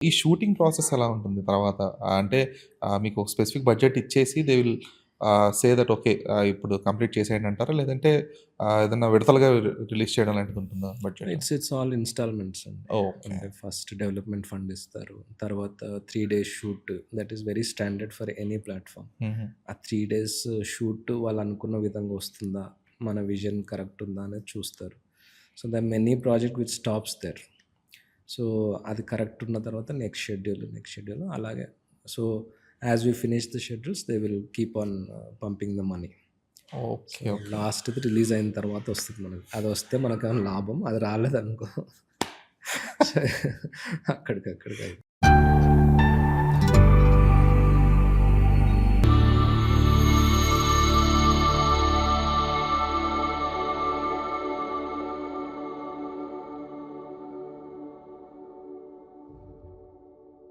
ఈ shooting process ఎలా ఉంటుంది తర్వాత? అంటే మీకు ఒక స్పెసిఫిక్ బడ్జెట్ ఇచ్చేసి they will say that okay. ఇప్పుడు కంప్లీట్ చేసేయండి అంటారా? లేదంటే ఏదన్నా విడతలుగా రిలీజ్ చేయడం లాంటిది ఉంటుందా బడ్జెట్? ఇట్స్ ఆల్ ఇన్‌స్టాల్‌మెంట్స్ అండి. ఓకే. అంటే ఫస్ట్ డెవలప్‌మెంట్ ఫండ్ ఇస్తారు. తర్వాత 3 days shoot that is very standard for any platform. హుహు. ఆ 3 డేస్ షూట్ వాళ్ళు అనుకున్న విధంగా వస్తుందా? మన విజన్ కరెక్ట్ ఉందా? అనేది చూస్తారు. So, the many project which stops there. So, అది కరెక్ట్ ఉన్న తర్వాత నెక్స్ట్ షెడ్యూల్ అలాగే. So, as we finish the schedules they will keep on pumping the money. So, okay. Okay. లాస్ట్‌ది రిలీజ్ అయిన తర్వాత వస్తది మనకి. అదొస్తే మనకేమో లాభం. అది రాలేదనుకో అక్కడికక్కడికి